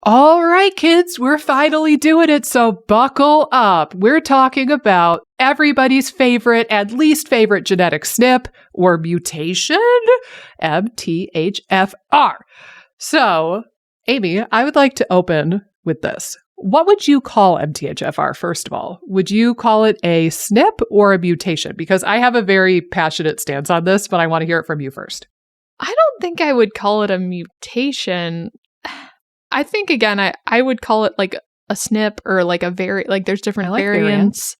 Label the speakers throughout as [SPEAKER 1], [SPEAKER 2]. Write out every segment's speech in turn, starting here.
[SPEAKER 1] All right, kids, we're finally doing it, so buckle up. We're talking about everybody's favorite and least favorite genetic SNP or mutation, MTHFR. So, Amy, I would like to open with this. What would you call MTHFR, first of all? Would you call it a SNP or a mutation? Because I have a very passionate stance on this, but I want to hear it from you first.
[SPEAKER 2] I don't think I would call it a mutation. I think, again, I would call it like a SNP or like a there's different variants.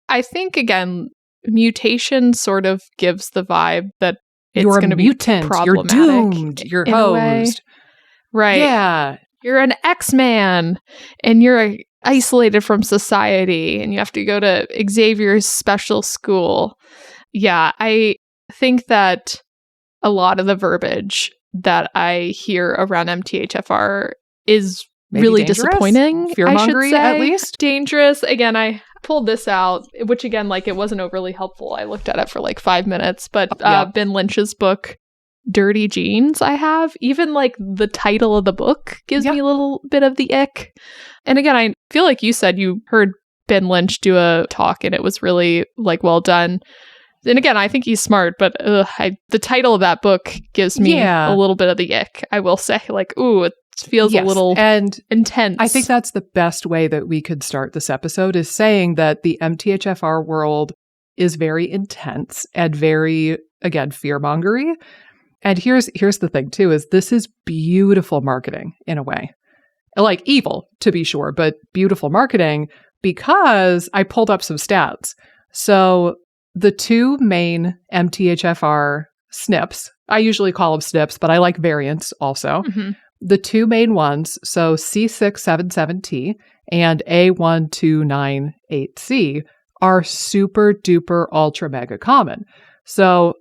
[SPEAKER 2] I think, again, mutation sort of gives the vibe that it's going to be problematic.
[SPEAKER 1] You're doomed. You're hosed.
[SPEAKER 2] Right.
[SPEAKER 1] Yeah.
[SPEAKER 2] You're an X-Man and you're isolated from society and you have to go to Xavier's special school. Yeah, I think that a lot of the verbiage that I hear around MTHFR is maybe really disappointing.
[SPEAKER 1] Fear-mongery, at least.
[SPEAKER 2] Dangerous. Again, I pulled this out, which again, like, it wasn't overly helpful. I looked at it for like 5 minutes, but Ben Lynch's book, Dirty Genes, I have. Even like the title of the book gives me a little bit of the ick. And again, I feel like you said you heard Ben Lynch do a talk and it was really like well done. And again, I think he's smart, but the title of that book gives me a little bit of the ick. I will say, like, ooh, it feels a little intense.
[SPEAKER 1] I think that's the best way that we could start this episode, is saying that the MTHFR world is very intense and very, again, fear-mongery. And here's the thing, too, is this is beautiful marketing in a way. Like evil, to be sure, but beautiful marketing, because I pulled up some stats. So the two main MTHFR SNPs, I usually call them SNPs, but I like variants also. Mm-hmm. The two main ones, so C677T and A1298C, are super duper ultra mega common. So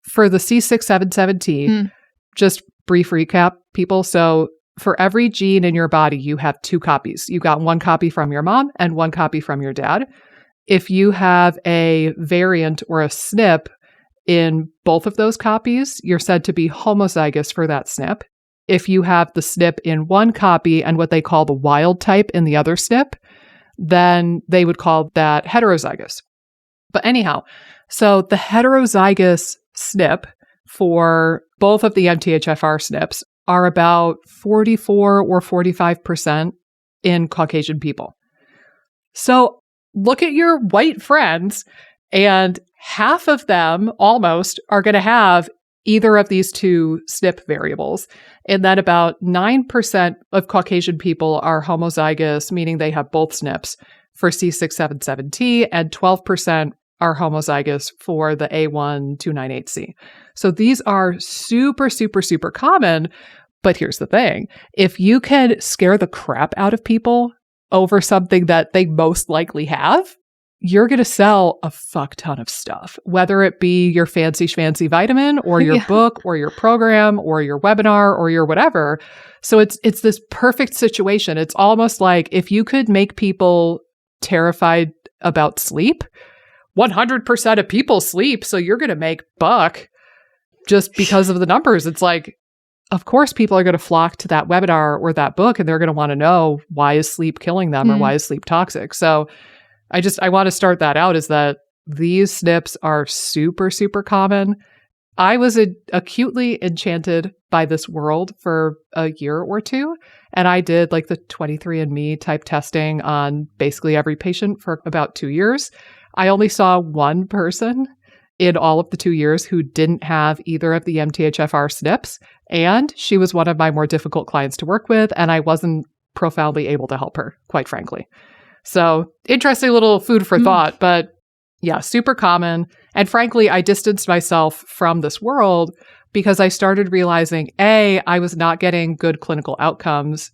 [SPEAKER 1] for the C677T, just brief recap, people. So for every gene in your body, you have two copies. You got one copy from your mom and one copy from your dad. If you have a variant or a SNP in both of those copies, you're said to be homozygous for that SNP. If you have the SNP in one copy and what they call the wild type in the other SNP, then they would call that heterozygous. But anyhow, so the heterozygous SNP for both of the MTHFR SNPs are about 44 or 45% in Caucasian people. So look at your white friends, and half of them almost are going to have either of these two SNP variables. And then about 9% of Caucasian people are homozygous, meaning they have both SNPs for C677T, and 12% are homozygous for the A1298C. So these are super, super, super common. But here's the thing. If you can scare the crap out of people over something that they most likely have, you're going to sell a fuck ton of stuff, whether it be your fancy schmancy vitamin or your book or your program or your webinar or your whatever. So it's this perfect situation. It's almost like if you could make people terrified about sleep, 100% of people sleep. So you're going to make buck just because of the numbers. It's like, of course, people are going to flock to that webinar or that book, and they're going to want to know, why is sleep killing them or why is sleep toxic? So I want to start that out, is that these SNPs are super, super common. I was acutely enchanted by this world for a year or two, and I did like the 23andMe type testing on basically every patient for about 2 years. I only saw one person in all of the 2 years who didn't have either of the MTHFR SNPs, and she was one of my more difficult clients to work with, and I wasn't profoundly able to help her, quite frankly. So interesting little food for thought, but yeah, super common. And frankly, I distanced myself from this world because I started realizing, A, I was not getting good clinical outcomes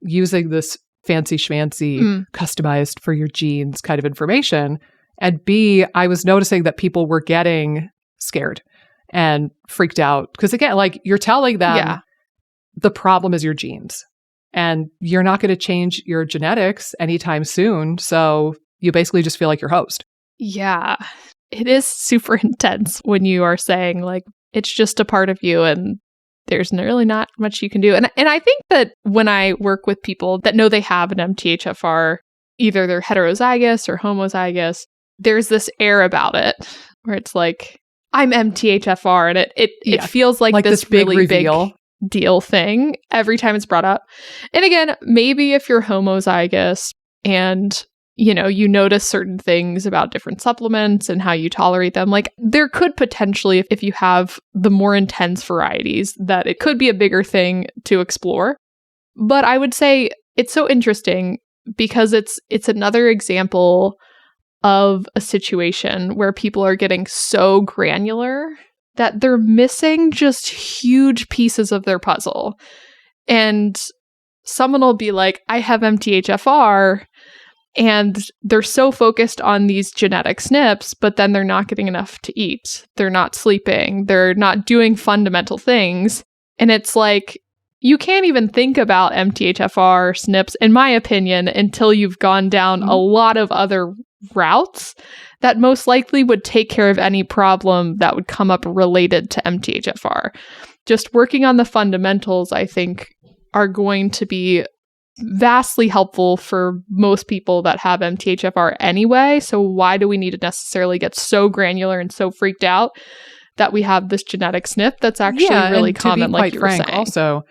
[SPEAKER 1] using this fancy schmancy, customized for your genes kind of information. And B, I was noticing that people were getting scared and freaked out. Because again, like, you're telling them the problem is your genes. And you're not going to change your genetics anytime soon. So you basically just feel like you're hosed.
[SPEAKER 2] Yeah, it is super intense when you are saying, like, it's just a part of you and there's really not much you can do. And I think that when I work with people that know they have an MTHFR, either they're heterozygous or homozygous, there's this air about it where it's like, I'm MTHFR, and it feels like this big really reveal. Big deal thing every time it's brought up. And again, maybe if you're homozygous and you notice certain things about different supplements and how you tolerate them, like there could potentially, if you have the more intense varieties, that it could be a bigger thing to explore. But I would say it's so interesting because it's another example of a situation where people are getting so granular that they're missing just huge pieces of their puzzle. And someone will be like, I have MTHFR, and they're so focused on these genetic SNPs, but then they're not getting enough to eat. They're not sleeping. They're not doing fundamental things. And it's like, you can't even think about MTHFR SNPs, in my opinion, until you've gone down a lot of other routes that most likely would take care of any problem that would come up related to MTHFR. Just working on the fundamentals, I think, are going to be vastly helpful for most people that have MTHFR anyway. So why do we need to necessarily get so granular and so freaked out that we have this genetic SNP that's actually really common, like you were saying?
[SPEAKER 1] Also,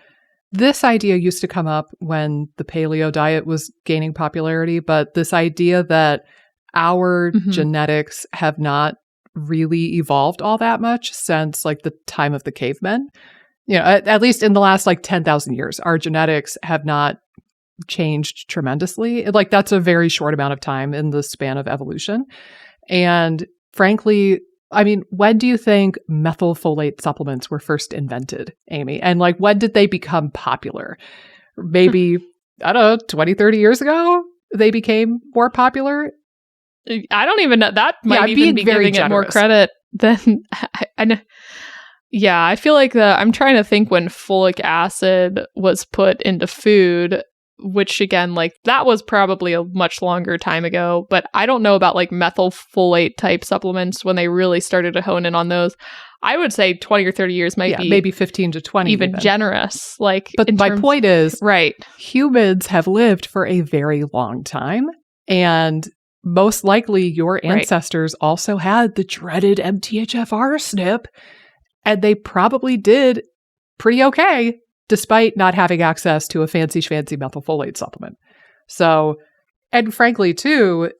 [SPEAKER 1] this idea used to come up when the paleo diet was gaining popularity, but this idea that our genetics have not really evolved all that much since like the time of the cavemen. At least in the last like 10,000 years, our genetics have not changed tremendously. Like that's a very short amount of time in the span of evolution. And frankly, I mean, when do you think methylfolate supplements were first invented, Amy? And like, when did they become popular? Maybe, I don't know, 20, 30 years ago, they became more popular?
[SPEAKER 2] I don't even know. That might even be giving it more credit than I know. Yeah, I feel like I'm trying to think when folic acid was put into food, which again, like that was probably a much longer time ago, but I don't know about like methylfolate type supplements when they really started to hone in on those. I would say 20 or 30 years might be
[SPEAKER 1] maybe 15 to 20
[SPEAKER 2] even generous. Like,
[SPEAKER 1] but my point is,
[SPEAKER 2] right,
[SPEAKER 1] humans have lived for a very long time, and most likely your ancestors also had the dreaded MTHFR SNP, and they probably did pretty okay despite not having access to a fancy schmancy methylfolate supplement. So, and frankly too,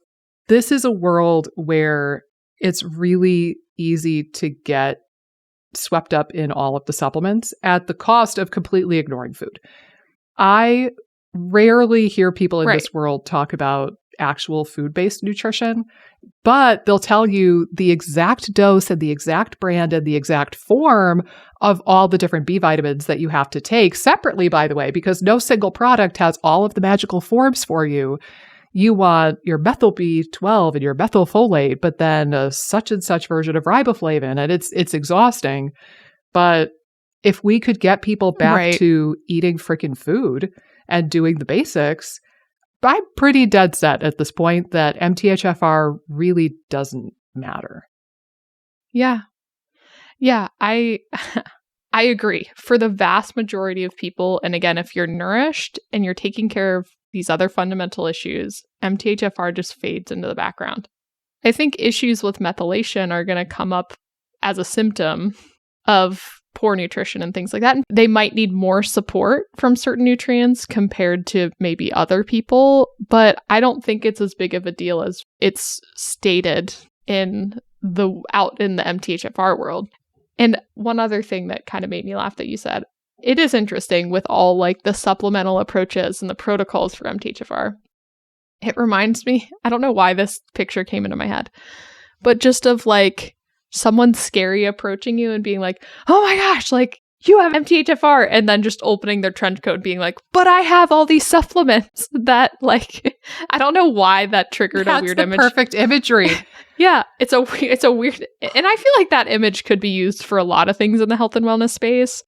[SPEAKER 1] this is a world where it's really easy to get swept up in all of the supplements at the cost of completely ignoring food. I rarely hear people in this world talk about actual food-based nutrition, but they'll tell you the exact dose and the exact brand and the exact form of all the different B vitamins that you have to take separately, by the way, because no single product has all of the magical forms for you. You want your methyl B12 and your methylfolate, but then a such and such version of riboflavin, and it's exhausting. But if we could get people back to eating freaking food and doing the basics, I'm pretty dead set at this point that MTHFR really doesn't matter.
[SPEAKER 2] Yeah. Yeah, I agree. For the vast majority of people, and again, if you're nourished and you're taking care of these other fundamental issues, MTHFR just fades into the background. I think issues with methylation are going to come up as a symptom of poor nutrition and things like that. And they might need more support from certain nutrients compared to maybe other people, but I don't think it's as big of a deal as it's stated out in the MTHFR world. And one other thing that kind of made me laugh that you said, it is interesting with all like the supplemental approaches and the protocols for MTHFR. It reminds me, I don't know why this picture came into my head, but just of like someone scary approaching you and being like, oh my gosh, like you have MTHFR, and then just opening their trench coat and being like, but I have all these supplements that like, I don't know why that triggered a weird image.
[SPEAKER 1] Perfect imagery.
[SPEAKER 2] Yeah, it's a weird, and I feel like that image could be used for a lot of things in the health and wellness space,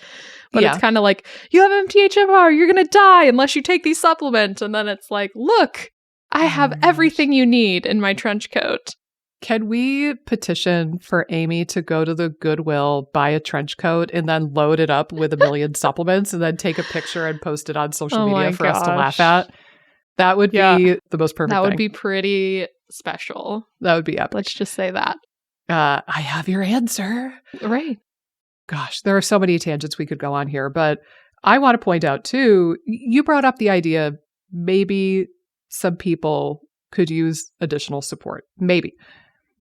[SPEAKER 2] but it's kind of like, you have MTHFR, you're going to die unless you take these supplements. And then it's like, look, I have everything you need in my trench coat.
[SPEAKER 1] Can we petition for Amy to go to the Goodwill, buy a trench coat, and then load it up with a million supplements and then take a picture and post it on social media for us to laugh at? That would be the most perfect thing.
[SPEAKER 2] That would be pretty special.
[SPEAKER 1] That would be epic.
[SPEAKER 2] Let's just say that.
[SPEAKER 1] I have your answer.
[SPEAKER 2] Right.
[SPEAKER 1] Gosh, there are so many tangents we could go on here, but I want to point out too, you brought up the idea maybe some people could use additional support. Maybe.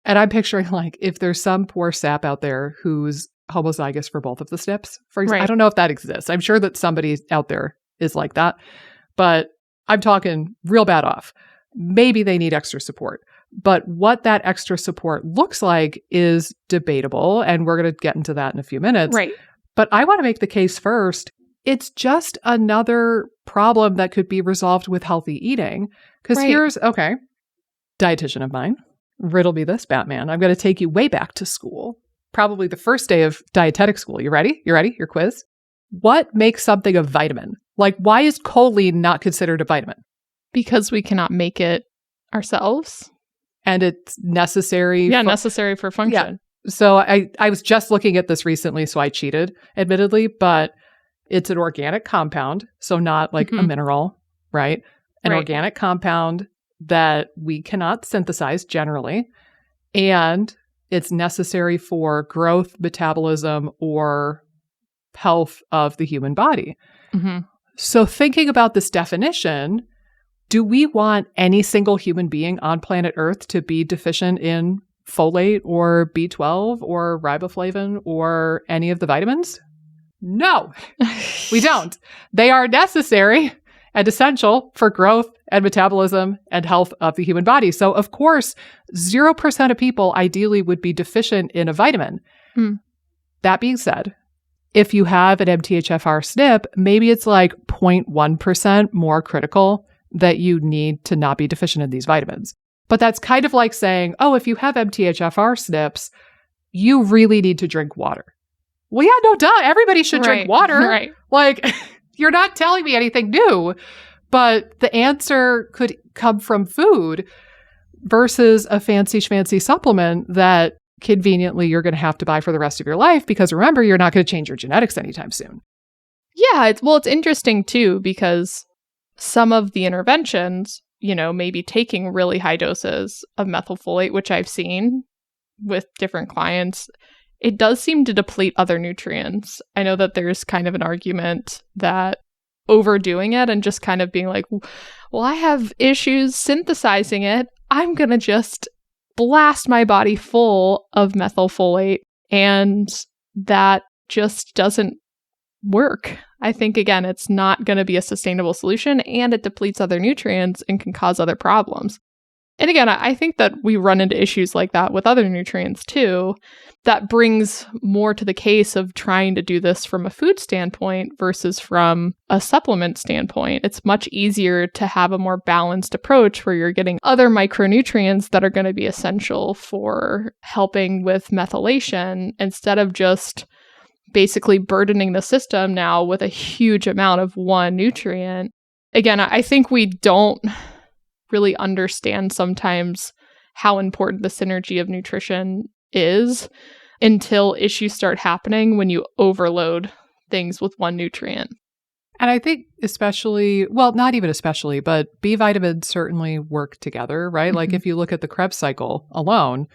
[SPEAKER 1] And I'm picturing like if there's some poor sap out there who's homozygous for both of the SNPs, for example. Right. I don't know if that exists. I'm sure that somebody out there is like that, but I'm talking real bad off. Maybe they need extra support. But what that extra support looks like is debatable, and we're going to get into that in a few minutes.
[SPEAKER 2] Right.
[SPEAKER 1] But I want to make the case first. It's just another problem that could be resolved with healthy eating. Because here's, dietitian of mine, riddle me this, Batman. I'm going to take you way back to school. Probably the first day of dietetic school. You ready? You ready? Your quiz? What makes something a vitamin? Like, why is choline not considered a vitamin?
[SPEAKER 2] Because we cannot make it ourselves.
[SPEAKER 1] And it's necessary.
[SPEAKER 2] Yeah, necessary for function.
[SPEAKER 1] Yeah. So I was just looking at this recently, so I cheated, admittedly, but it's an organic compound, so not like a mineral, right? An organic compound that we cannot synthesize generally, and it's necessary for growth, metabolism, or health of the human body. Mm-hmm. So thinking about this definition, do we want any single human being on planet Earth to be deficient in folate or B12 or riboflavin or any of the vitamins? No, we don't. They are necessary and essential for growth and metabolism and health of the human body. So, of course, 0% of people ideally would be deficient in a vitamin. That being said, if you have an MTHFR SNP, maybe it's like 0.1% more critical that you need to not be deficient in these vitamins. But that's kind of like saying, oh, if you have MTHFR SNPs, you really need to drink water. Well, yeah, no, duh. Everybody should drink water.
[SPEAKER 2] Right.
[SPEAKER 1] Like, you're not telling me anything new, but the answer could come from food versus a fancy schmancy supplement that conveniently you're going to have to buy for the rest of your life because remember, you're not going to change your genetics anytime soon.
[SPEAKER 2] Yeah, it's interesting too because some of the interventions, maybe taking really high doses of methylfolate, which I've seen with different clients, it does seem to deplete other nutrients. I know that there's kind of an argument that overdoing it and just kind of being like, well, I have issues synthesizing it. I'm going to just blast my body full of methylfolate, and that just doesn't work. I think, again, it's not going to be a sustainable solution, and it depletes other nutrients and can cause other problems. And again, I think that we run into issues like that with other nutrients too. That brings more to the case of trying to do this from a food standpoint versus from a supplement standpoint. It's much easier to have a more balanced approach where you're getting other micronutrients that are going to be essential for helping with methylation instead of just basically burdening the system now with a huge amount of one nutrient. Again, I think we don't really understand sometimes how important the synergy of nutrition is until issues start happening when you overload things with one nutrient.
[SPEAKER 1] And I think especially, well, not even especially, but B vitamins certainly work together, right? Mm-hmm. Like if you look at the Krebs cycle alone,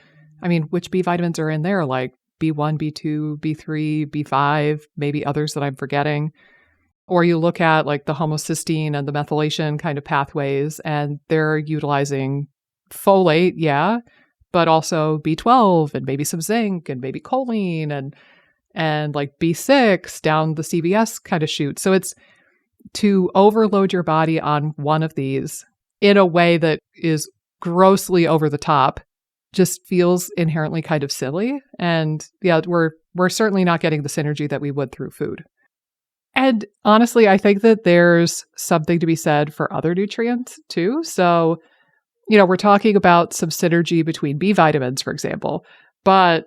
[SPEAKER 1] I mean, which B vitamins are in there? Like B1, B2, B3, B5, maybe others that I'm forgetting. Or you look at like the homocysteine and the methylation kind of pathways, and they're utilizing folate, yeah, but also B12 and maybe some zinc and maybe choline and like B6 down the CVS kind of chute. So it's to overload your body on one of these in a way that is grossly over the top just feels inherently kind of silly. And yeah, we're certainly not getting the synergy that we would through food. And honestly, I think that there's something to be said for other nutrients too. So, we're talking about some synergy between B vitamins, for example, but,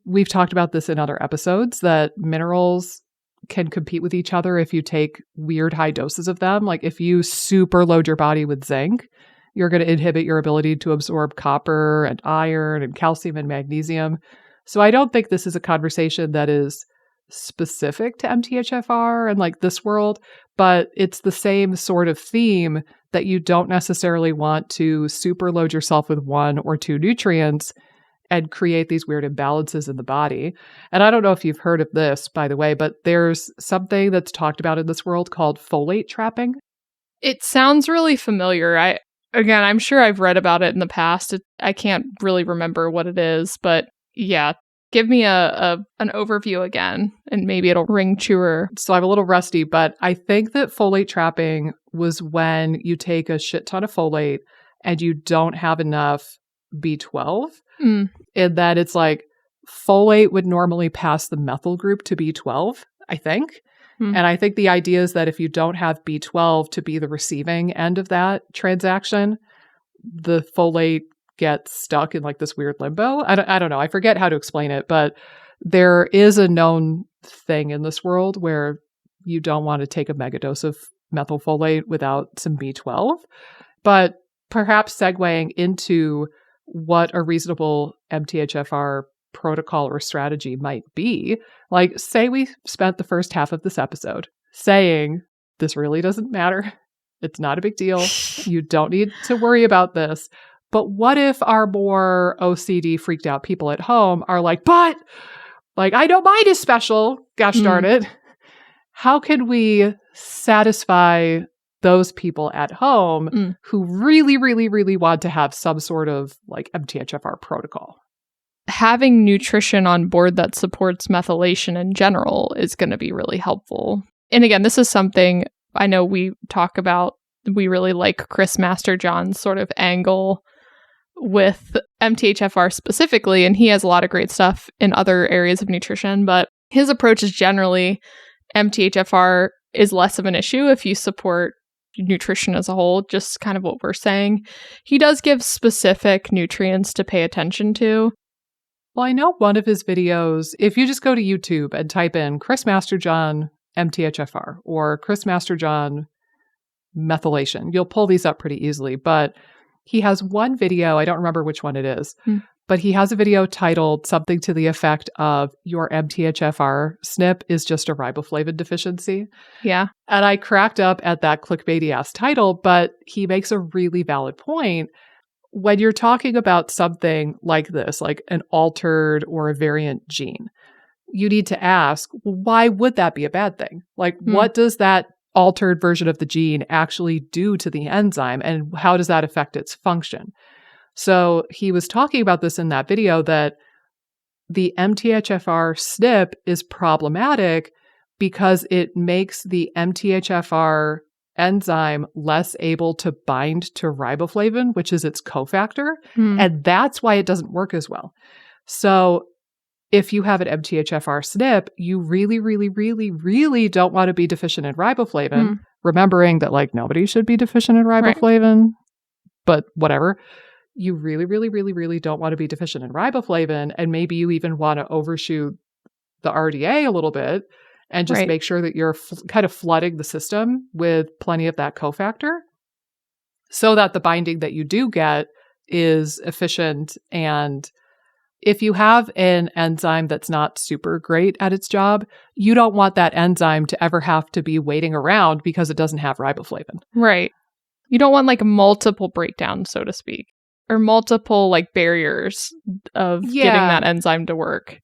[SPEAKER 1] we've talked about this in other episodes that minerals can compete with each other if you take weird high doses of them. Like if you super load your body with zinc, You're going to inhibit your ability to absorb copper and iron and calcium and magnesium. So I don't think this is a conversation that is specific to MTHFR and like this world, but it's the same sort of theme that you don't necessarily want to superload yourself with 1 or 2 nutrients and create these weird imbalances in the body. And I don't know if you've heard of this, by the way, but there's something that's talked about in this world called folate trapping.
[SPEAKER 2] It sounds really familiar. I'm sure I've read about it in the past. I can't really remember what it is, but yeah, give me an overview again, and maybe it'll ring truer.
[SPEAKER 1] So I'm a little rusty, but I think that folate trapping was when you take a shit ton of folate and you don't have enough B12. And that it's like folate would normally pass the methyl group to B12, I think. And I think the idea is that if you don't have B12 to be the receiving end of that transaction, the folate gets stuck in like this weird limbo. I don't know. I forget how to explain it, but there is a known thing in this world where you don't want to take a megadose of methylfolate without some B12. But perhaps segueing into what a reasonable MTHFR protocol or strategy might be. Like, say we spent the first half of this episode saying, this really doesn't matter. It's not a big deal. You don't need to worry about this. But what if our more OCD freaked out people at home are like, but like, I know mine is special. Gosh darn it. How can we satisfy those people at home who really, really, really want to have some sort of like MTHFR protocol?
[SPEAKER 2] Having nutrition on board that supports methylation in general is going to be really helpful. And again, this is something I know we talk about. We really like Chris Masterjohn's sort of angle with MTHFR specifically, and he has a lot of great stuff in other areas of nutrition, but his approach is generally MTHFR is less of an issue if you support nutrition as a whole, just kind of what we're saying. He does give specific nutrients to pay attention to.
[SPEAKER 1] Well, I know one of his videos, if you just go to YouTube and type in Chris Masterjohn MTHFR or Chris Masterjohn methylation, you'll pull these up pretty easily. But he has one video, I don't remember which one it is, but he has a video titled something to the effect of your MTHFR SNP is just a riboflavin deficiency.
[SPEAKER 2] Yeah.
[SPEAKER 1] And I cracked up at that clickbaity ass title, but he makes a really valid point. When you're talking about something like this, like an altered or a variant gene, you need to ask, why would that be a bad thing? Like, what does that altered version of the gene actually do to the enzyme, and how does that affect its function? So he was talking about this in that video, that the MTHFR SNP is problematic because it makes the MTHFR enzyme less able to bind to riboflavin, which is its cofactor. And that's why it doesn't work as well. So if you have an MTHFR SNP, you really, really, really, really don't want to be deficient in riboflavin, remembering that like nobody should be deficient in riboflavin, but whatever. You really, really, really, really don't want to be deficient in riboflavin. And maybe you even want to overshoot the RDA a little bit and just make sure that you're kind of flooding the system with plenty of that cofactor so that the binding that you do get is efficient. And if you have an enzyme that's not super great at its job, you don't want that enzyme to ever have to be waiting around because it doesn't have riboflavin.
[SPEAKER 2] Right. You don't want like multiple breakdowns, so to speak, or multiple like barriers of getting that enzyme to work.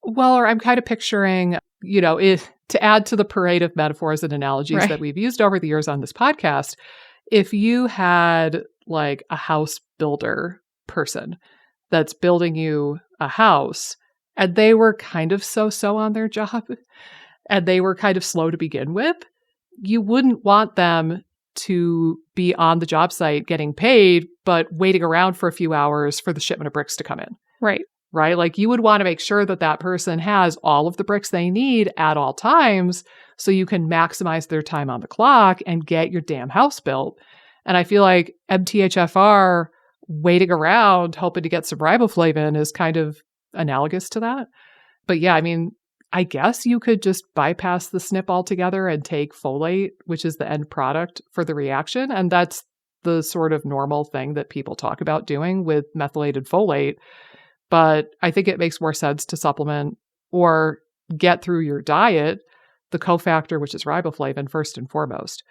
[SPEAKER 1] Well, or I'm kind of picturing, you know, to add to the parade of metaphors and analogies that we've used over the years on this podcast, if you had like a house builder person that's building you a house and they were kind of so-so on their job and they were kind of slow to begin with, you wouldn't want them to be on the job site getting paid, but waiting around for a few hours for the shipment of bricks to come in.
[SPEAKER 2] Right.
[SPEAKER 1] Like you would want to make sure that that person has all of the bricks they need at all times so you can maximize their time on the clock and get your damn house built. And I feel like MTHFR waiting around hoping to get some riboflavin is kind of analogous to that. But yeah, I mean, I guess you could just bypass the SNP altogether and take folate, which is the end product for the reaction. And that's the sort of normal thing that people talk about doing with methylated folate. But I think it makes more sense to supplement or get through your diet the cofactor, which is riboflavin, first and foremost.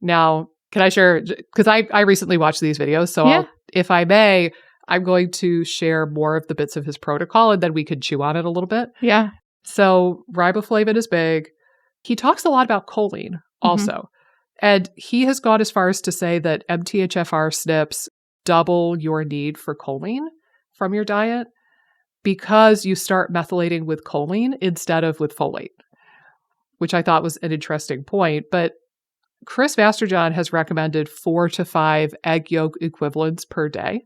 [SPEAKER 1] Now, can I share, because I recently watched these videos, so if I may, I'm going to share more of the bits of his protocol and then we could chew on it a little bit.
[SPEAKER 2] Yeah.
[SPEAKER 1] So riboflavin is big. He talks a lot about choline also. And he has gone as far as to say that MTHFR SNPs double your need for choline from your diet because you start methylating with choline instead of with folate, which I thought was an interesting point. But Chris Masterjohn has recommended 4 to 5 egg yolk equivalents per day.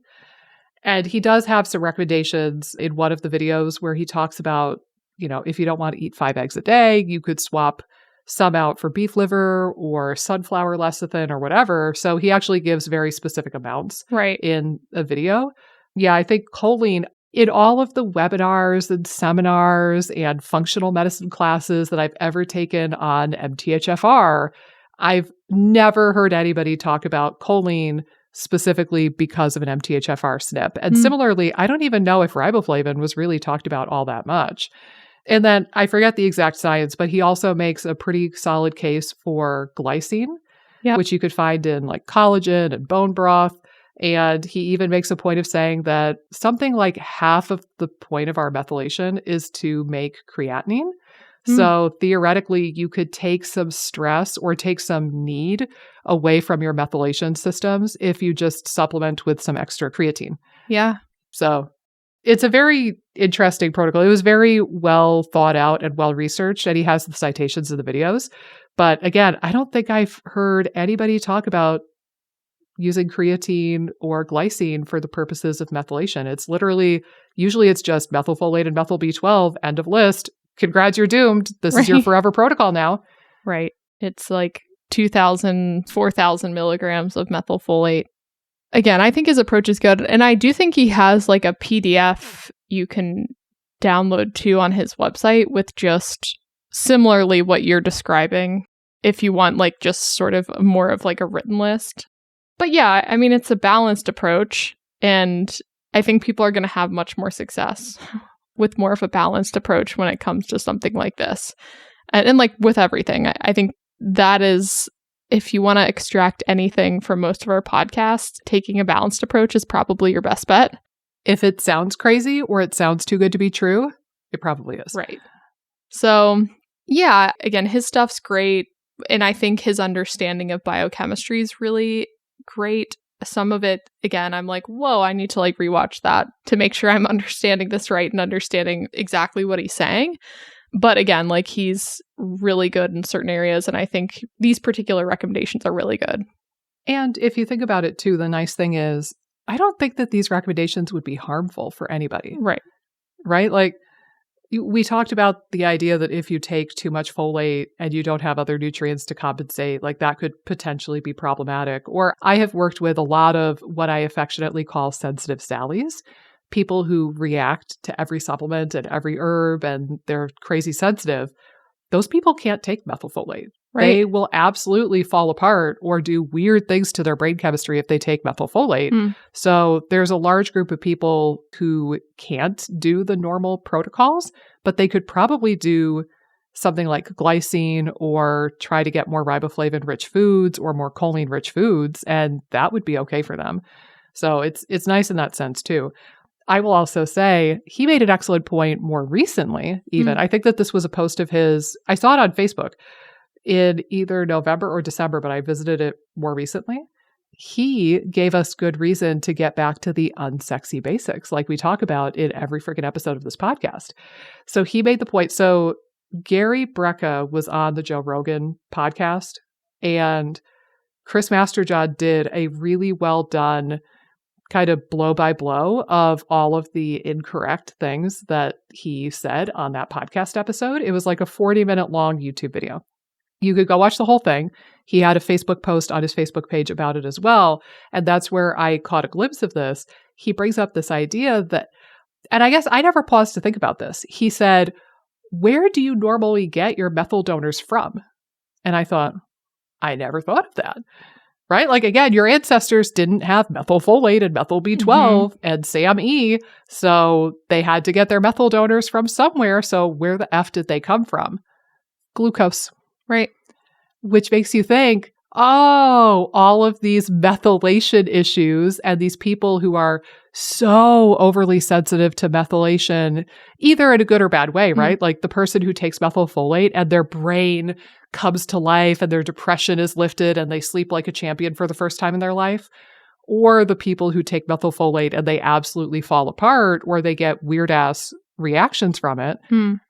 [SPEAKER 1] And he does have some recommendations in one of the videos where he talks about, if you don't want to eat 5 eggs a day, you could swap some out for beef liver or sunflower lecithin or whatever. So he actually gives very specific amounts in a video. Yeah, I think choline, in all of the webinars and seminars and functional medicine classes that I've ever taken on MTHFR, I've never heard anybody talk about choline specifically because of an MTHFR SNP. And similarly, I don't even know if riboflavin was really talked about all that much. And then I forget the exact science, but he also makes a pretty solid case for glycine, which you could find in like collagen and bone broth. And he even makes a point of saying that something like half of the point of our methylation is to make creatinine. So theoretically, you could take some stress or take some need away from your methylation systems if you just supplement with some extra creatine.
[SPEAKER 2] Yeah.
[SPEAKER 1] So it's a very interesting protocol. It was very well thought out and well researched, and he has the citations of the videos. But again, I don't think I've heard anybody talk about using creatine or glycine for the purposes of methylation. It's literally, usually it's just methylfolate and methyl B12, end of list. Congrats, you're doomed. This is your forever protocol now.
[SPEAKER 2] Right. It's like 2,000, 4,000 milligrams of methylfolate. Again, I think his approach is good. And I do think he has like a PDF you can download too on his website with just similarly what you're describing if you want like just sort of more of like a written list. But yeah, I mean, it's a balanced approach. And I think people are going to have much more success with more of a balanced approach when it comes to something like this. And like with everything, I think that is, if you want to extract anything from most of our podcasts, taking a balanced approach is probably your best bet.
[SPEAKER 1] If it sounds crazy or it sounds too good to be true, it probably is.
[SPEAKER 2] Right. So yeah, again, his stuff's great. And I think his understanding of biochemistry is really great. Some of it, again, I'm like, whoa, I need to like rewatch that to make sure I'm understanding this right and understanding exactly what he's saying. But again, like he's really good in certain areas. And I think these particular recommendations are really good.
[SPEAKER 1] And if you think about it too, the nice thing is, I don't think that these recommendations would be harmful for anybody.
[SPEAKER 2] Right.
[SPEAKER 1] Right? Like we talked about the idea that if you take too much folate and you don't have other nutrients to compensate, like that could potentially be problematic. Or I have worked with a lot of what I affectionately call sensitive Sallies, people who react to every supplement and every herb and they're crazy sensitive. Those people can't take methylfolate. Right. They will absolutely fall apart or do weird things to their brain chemistry if they take methylfolate. So there's a large group of people who can't do the normal protocols, but they could probably do something like glycine or try to get more riboflavin-rich foods or more choline-rich foods, and that would be okay for them. So it's nice in that sense too. I will also say he made an excellent point more recently, even. I think that this was a post of his, I saw it on Facebook in either November or December, but I visited it more recently. He gave us good reason to get back to the unsexy basics, like we talk about in every freaking episode of this podcast. So he made the point. So Gary Brecka was on the Joe Rogan podcast, and Chris Masterjohn did a really well done kind of blow by blow of all of the incorrect things that he said on that podcast episode. It was like a 40-minute long YouTube video. You could go watch the whole thing. He had a Facebook post on his Facebook page about it as well. And that's where I caught a glimpse of this. He brings up this idea that, and I guess I never paused to think about this. He said, where do you normally get your methyl donors from? And I thought, I never thought of that. right? Like, again, your ancestors didn't have methylfolate and methyl B12 and SAMe, so they had to get their methyl donors from somewhere. So where the F did they come from? Glucose.
[SPEAKER 2] Right.
[SPEAKER 1] Which makes you think, oh, all of these methylation issues and these people who are so overly sensitive to methylation, either in a good or bad way, right? Like the person who takes methylfolate and their brain comes to life and their depression is lifted and they sleep like a champion for the first time in their life, or the people who take methylfolate and they absolutely fall apart or they get weird ass reactions from it.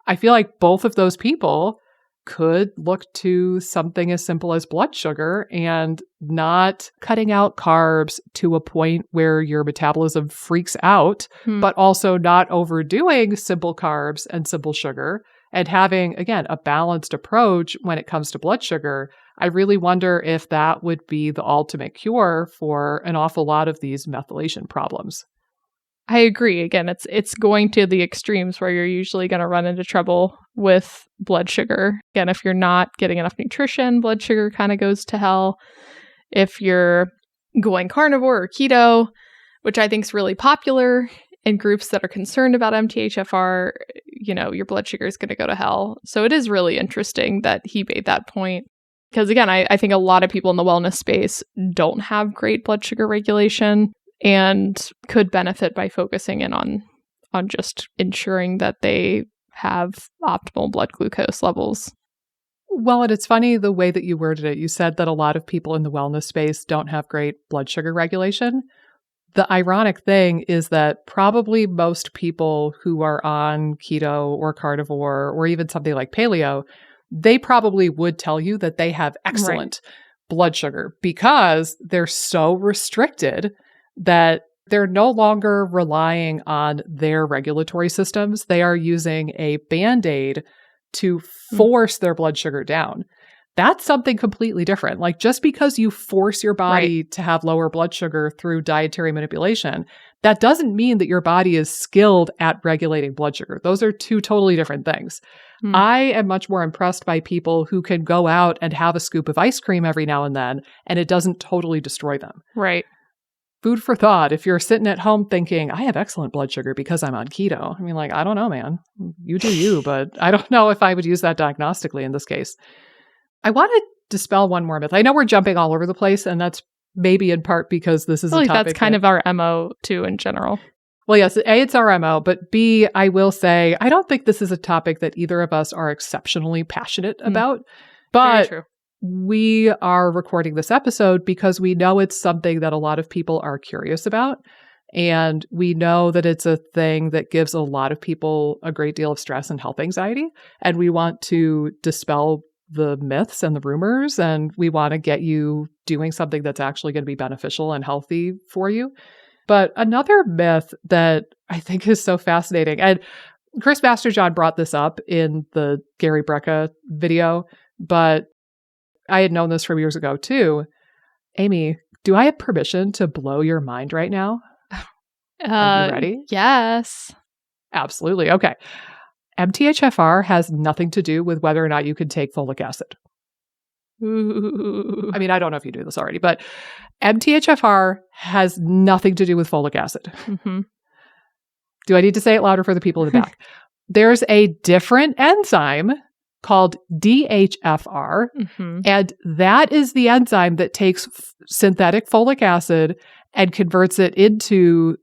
[SPEAKER 1] I feel like both of those people could look to something as simple as blood sugar and not cutting out carbs to a point where your metabolism freaks out, but also not overdoing simple carbs and simple sugar and having, again, a balanced approach when it comes to blood sugar. I really wonder if that would be the ultimate cure for an awful lot of these methylation problems.
[SPEAKER 2] I agree. Again, it's going to the extremes where you're usually going to run into trouble with blood sugar. Again, if you're not getting enough nutrition, blood sugar kind of goes to hell. If you're going carnivore or keto, which I think is really popular in groups that are concerned about MTHFR, your blood sugar is going to go to hell. So it is really interesting that he made that point. Because again, I think a lot of people in the wellness space don't have great blood sugar regulation and could benefit by focusing in on just ensuring that they have optimal blood glucose levels.
[SPEAKER 1] Well, and it's funny the way that you worded it. You said that a lot of people in the wellness space don't have great blood sugar regulation. The ironic thing is that probably most people who are on keto or carnivore or even something like paleo, they probably would tell you that they have excellent blood sugar because they're so restricted that they're no longer relying on their regulatory systems. They are using a Band-Aid to force their blood sugar down. That's something completely different. Like just because you force your body to have lower blood sugar through dietary manipulation, that doesn't mean that your body is skilled at regulating blood sugar. Those are two totally different things. I am much more impressed by people who can go out and have a scoop of ice cream every now and then, and it doesn't totally destroy them.
[SPEAKER 2] Right.
[SPEAKER 1] Food for thought. If you're sitting at home thinking, I have excellent blood sugar because I'm on keto. I mean, like, I don't know, man. You do you, but I don't know if I would use that diagnostically in this case. I want to dispel one more myth. I know we're jumping all over the place, and that's maybe in part because this is a topic
[SPEAKER 2] that's kind of our MO too in general.
[SPEAKER 1] Well, yes, A, it's our MO, but B, I will say, I don't think this is a topic that either of us are exceptionally passionate about. But
[SPEAKER 2] Very true.
[SPEAKER 1] We are recording this episode because we know it's something that a lot of people are curious about. And we know that it's a thing that gives a lot of people a great deal of stress and health anxiety. And we want to dispel the myths and the rumors. And we want to get you doing something that's actually going to be beneficial and healthy for you. But another myth that I think is so fascinating, and Chris Masterjohn brought this up in the Gary Brecka video, but I had known this from years ago too. Amy, do I have permission to blow your mind right now? Are you ready?
[SPEAKER 2] Yes.
[SPEAKER 1] Absolutely. Okay. MTHFR has nothing to do with whether or not you can take folic acid.
[SPEAKER 2] Ooh.
[SPEAKER 1] I mean, I don't know if you do this already, but MTHFR has nothing to do with folic acid. Do I need to say it louder for the people in the back? There's a different enzyme called DHFR, and that is the enzyme that takes synthetic folic acid and converts it into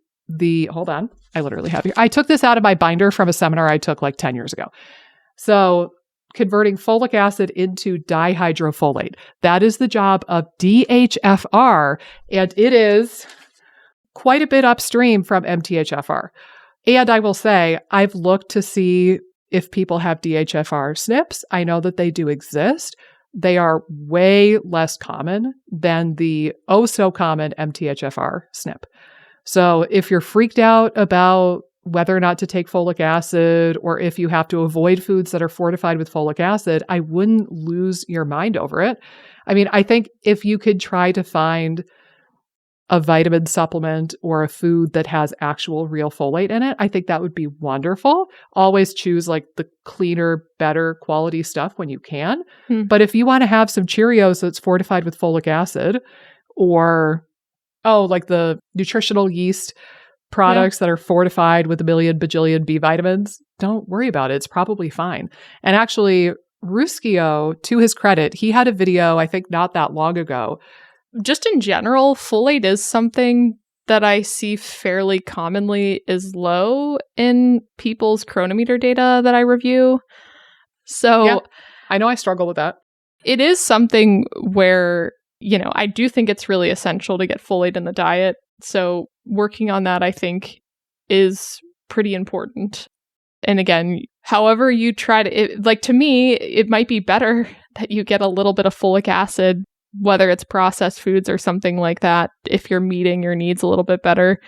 [SPEAKER 1] hold on, I literally have here. I took this out of my binder from a seminar I took like 10 years ago. So converting folic acid into dihydrofolate. That is the job of DHFR, and it is quite a bit upstream from MTHFR. And I will say, I've looked to see if people have DHFR SNPs. I know that they do exist. They are way less common than the oh-so-common MTHFR SNP. So if you're freaked out about whether or not to take folic acid, or if you have to avoid foods that are fortified with folic acid, I wouldn't lose your mind over it. I mean, I think if you could try to find a vitamin supplement or a food that has actual real folate in it, I think that would be wonderful. Always choose like the cleaner, better quality stuff when you can. But if you want to have some Cheerios that's fortified with folic acid, or, like the nutritional yeast products that are fortified with a million bajillion B vitamins, don't worry about it. It's probably fine. And actually, Ruschio, to his credit, he had a video, I think not that long ago.
[SPEAKER 2] Just in general, folate is something that I see fairly commonly is low in people's chronometer data that I review. So
[SPEAKER 1] I know I struggle with that.
[SPEAKER 2] It is something where, I do think it's really essential to get folate in the diet. So working on that, I think, is pretty important. And again, however you try to me, it might be better that you get a little bit of folic acid, whether it's processed foods or something like that, if you're meeting your needs a little bit better,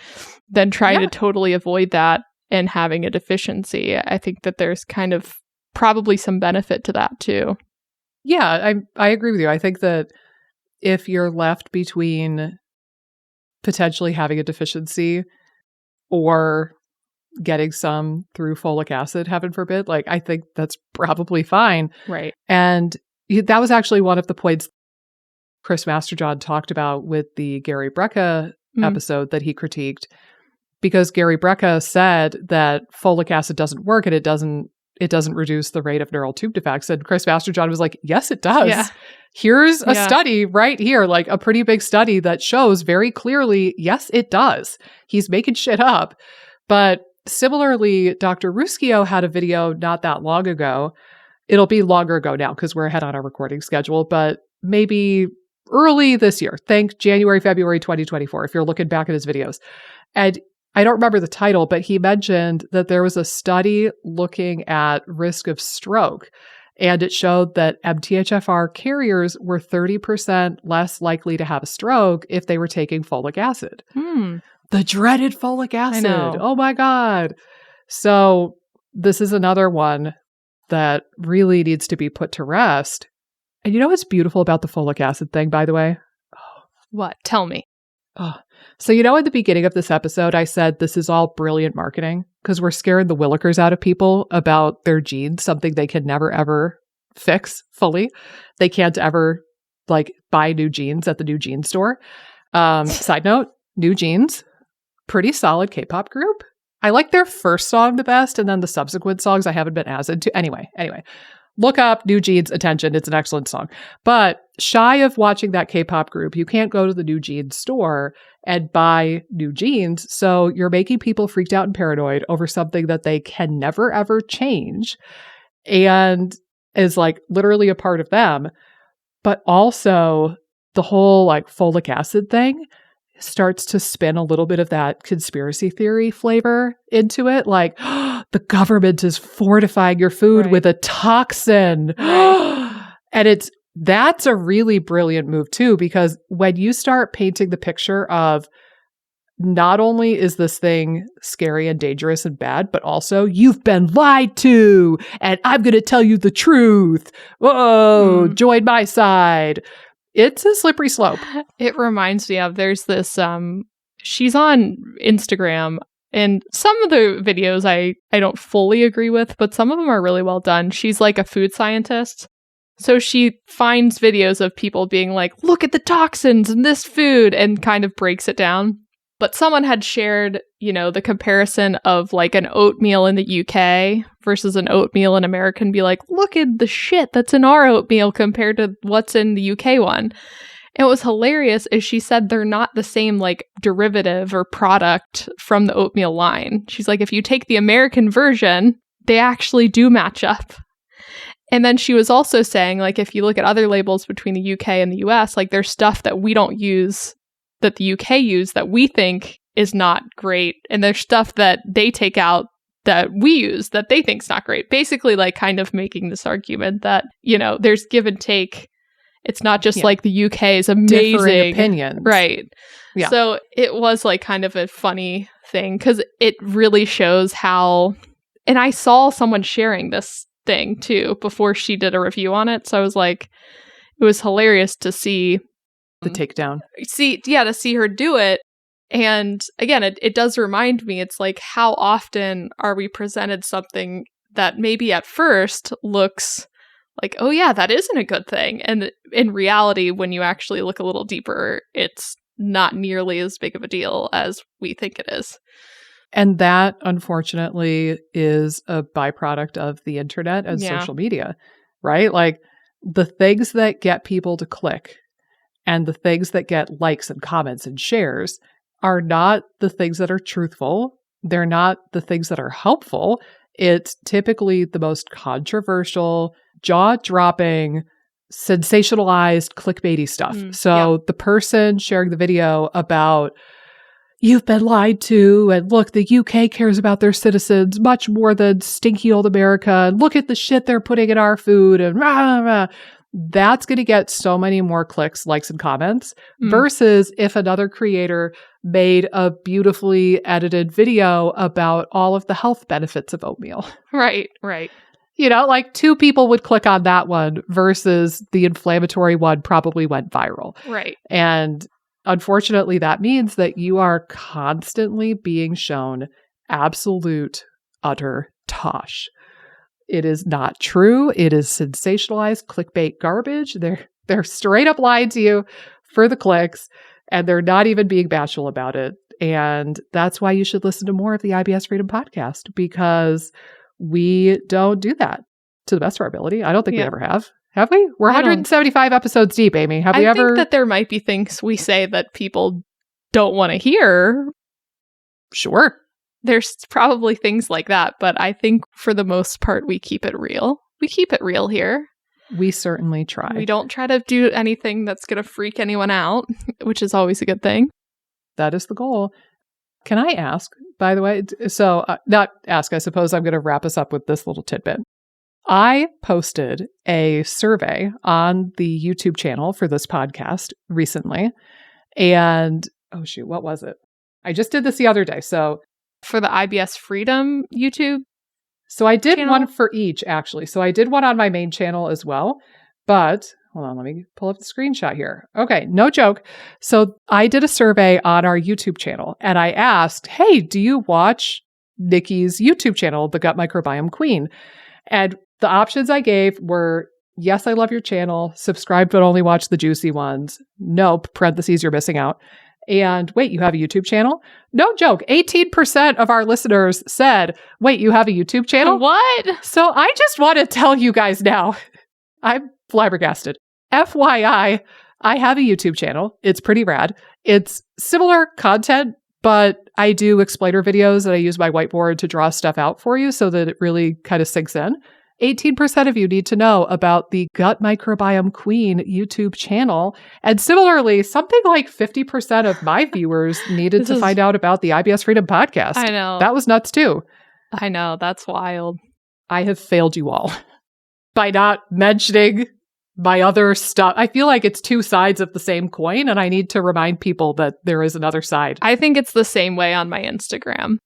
[SPEAKER 2] than trying to totally avoid that and having a deficiency. I think that there's kind of probably some benefit to that too.
[SPEAKER 1] Yeah, I agree with you. I think that if you're left between potentially having a deficiency or getting some through folic acid, heaven forbid, I think that's probably fine.
[SPEAKER 2] Right.
[SPEAKER 1] And that was actually one of the points Chris Masterjohn talked about with the Gary Brecka episode that he critiqued, because Gary Brecka said that folic acid doesn't work and it doesn't reduce the rate of neural tube defects. And Chris Masterjohn was like, yes, it does.
[SPEAKER 2] Yeah.
[SPEAKER 1] Here's a study right here, a pretty big study that shows very clearly, yes, it does. He's making shit up. But similarly, Dr. Ruschio had a video not that long ago. It'll be longer ago now because we're ahead on our recording schedule, but maybe early this year. Think January, February 2024, if you're looking back at his videos. And I don't remember the title, but he mentioned that there was a study looking at risk of stroke, and it showed that MTHFR carriers were 30% less likely to have a stroke if they were taking folic acid. The dreaded folic acid.
[SPEAKER 2] I know.
[SPEAKER 1] Oh my God. So this is another one that really needs to be put to rest. And you know what's beautiful about the folic acid thing, by the way?
[SPEAKER 2] What? Tell me.
[SPEAKER 1] So at the beginning of this episode, I said this is all brilliant marketing because we're scaring the willikers out of people about their genes, something they can never, ever fix fully. They can't ever buy new jeans at the New Jeans store. Side note, New Jeans, pretty solid K-pop group. I like their first song the best, and then the subsequent songs I haven't been as into. Anyway. Look up New Jeans, attention. It's an excellent song. But shy of watching that K-pop group, you can't go to the New Jeans store and buy new jeans. So you're making people freaked out and paranoid over something that they can never, ever change and is literally a part of them. But also the whole folic acid thing starts to spin a little bit of that conspiracy theory flavor into it. The government is fortifying your food with a toxin. And that's a really brilliant move too, because when you start painting the picture of not only is this thing scary and dangerous and bad, but also you've been lied to and I'm going to tell you the truth. Whoa, join my side. It's a slippery slope.
[SPEAKER 2] It reminds me of, there's this, she's on Instagram, and some of the videos I don't fully agree with, but some of them are really well done. She's a food scientist. So she finds videos of people being look at the toxins in this food, and kind of breaks it down. But someone had shared, the comparison of an oatmeal in the UK versus an oatmeal in America, and be look at the shit that's in our oatmeal compared to what's in the UK one. And what was hilarious is she said they're not the same derivative or product from the oatmeal line. She's if you take the American version, they actually do match up. And then she was also saying if you look at other labels between the UK and the US, there's stuff that we don't use that the UK use that we think is not great, and there's stuff that they take out that we use that they think's not great. Basically, kind of making this argument that, there's give and take. It's not just the UK is amazing.
[SPEAKER 1] Differing opinions.
[SPEAKER 2] Right. Yeah. So it was kind of a funny thing because it really shows how, and I saw someone sharing this thing too before she did a review on it. So I was it was hilarious to see
[SPEAKER 1] the takedown.
[SPEAKER 2] To see her do it. And again, it does remind me, it's how often are we presented something that maybe at first looks like, oh yeah, that isn't a good thing. And in reality, when you actually look a little deeper, it's not nearly as big of a deal as we think it is.
[SPEAKER 1] And that, unfortunately, is a byproduct of the internet and social media, right? Like the things that get people to click and the things that get likes and comments and shares are not the things that are truthful. They're not the things that are helpful. It's typically the most controversial, jaw-dropping, sensationalized, clickbaity stuff. The person sharing the video about you've been lied to, and look, the UK cares about their citizens much more than stinky old America, and look at the shit they're putting in our food, and rah, rah. That's going to get so many more clicks, likes, and comments versus if another creator made a beautifully edited video about all of the health benefits of oatmeal.
[SPEAKER 2] Right.
[SPEAKER 1] You know, like 2 people would click on that one versus the inflammatory one probably went viral.
[SPEAKER 2] Right.
[SPEAKER 1] And unfortunately, that means that you are constantly being shown absolute, utter tosh. It is not true. It is sensationalized clickbait garbage. They're straight up lying to you for the clicks, and they're not even being bashful about it. And that's why you should listen to more of the IBS Freedom podcast, because we don't do that to the best of our ability. I don't think we ever have. Have we? We're 175 episodes deep, Amy. Have we ever? I
[SPEAKER 2] think that there might be things we say that people don't want to hear.
[SPEAKER 1] Sure.
[SPEAKER 2] There's probably things like that, but I think for the most part, we keep it real. We keep it real here.
[SPEAKER 1] We certainly try.
[SPEAKER 2] We don't try to do anything that's going to freak anyone out, which is always a good thing.
[SPEAKER 1] That is the goal. Can I ask, by the way? So, not ask, I suppose I'm going to wrap us up with this little tidbit. I posted a survey on the YouTube channel for this podcast recently. And, oh shoot, what was it? I just did this the other day. So,
[SPEAKER 2] for the IBS Freedom YouTube?
[SPEAKER 1] So I did
[SPEAKER 2] channel?
[SPEAKER 1] One for each, actually. So I did one on my main channel as well. But, hold on, let me pull up the screenshot here. Okay, no joke. So I did a survey on our YouTube channel, and I asked, hey, do you watch Nikki's YouTube channel, The Gut Microbiome Queen? And the options I gave were, yes, I love your channel, subscribe but only watch the juicy ones. Nope, parentheses, you're missing out. And wait, you have a YouTube channel? No joke. 18% of our listeners said, wait, you have a YouTube channel?
[SPEAKER 2] What?
[SPEAKER 1] So I just want to tell you guys now, I'm flabbergasted. FYI, I have a YouTube channel. It's pretty rad. It's similar content, but I do explainer videos and I use my whiteboard to draw stuff out for you so that it really kind of sinks in. 18% of you need to know about the Gut Microbiome Queen YouTube channel. And similarly, something like 50% of my viewers needed to find out about the IBS Freedom podcast.
[SPEAKER 2] I know.
[SPEAKER 1] That was nuts too.
[SPEAKER 2] I know. That's wild.
[SPEAKER 1] I have failed you all by not mentioning my other stuff. I feel like it's 2 sides of the same coin, and I need to remind people that there is another side.
[SPEAKER 2] I think it's the same way on my Instagram.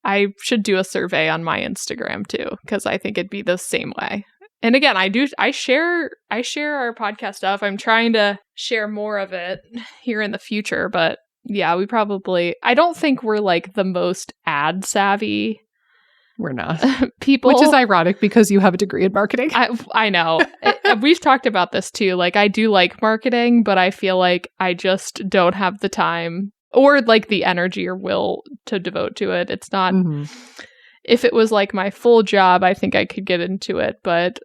[SPEAKER 2] I should do a survey on my Instagram too, because I think it'd be the same way. And again, I share our podcast stuff. I'm trying to share more of it here in the future, but yeah, I don't think we're like the most ad savvy.
[SPEAKER 1] We're not.
[SPEAKER 2] People.
[SPEAKER 1] Which is ironic because you have a degree in marketing.
[SPEAKER 2] I know. We've talked about this too. Like, I do like marketing, but I feel like I just don't have the time or like the energy or will to devote to it. It's not, if it was like my full job, I think I could get into it. But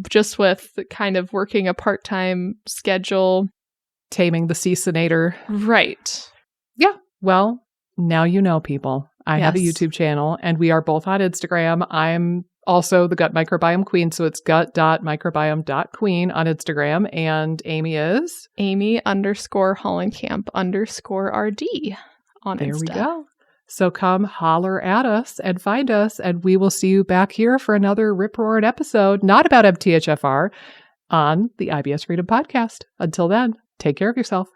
[SPEAKER 2] just with kind of working a part-time schedule.
[SPEAKER 1] Taming the Seasonator.
[SPEAKER 2] Right.
[SPEAKER 1] Yeah. Well, now you know, people. I have a YouTube channel and we are both on Instagram. I'm also the Gut Microbiome Queen. So it's gut.microbiome.queen on Instagram. And Amy is?
[SPEAKER 2] Amy_Hollenkamp_RD on Insta.
[SPEAKER 1] There we go. So come holler at us and find us. And we will see you back here for another rip-roaring episode, not about MTHFR, on the IBS Freedom podcast. Until then, take care of yourself.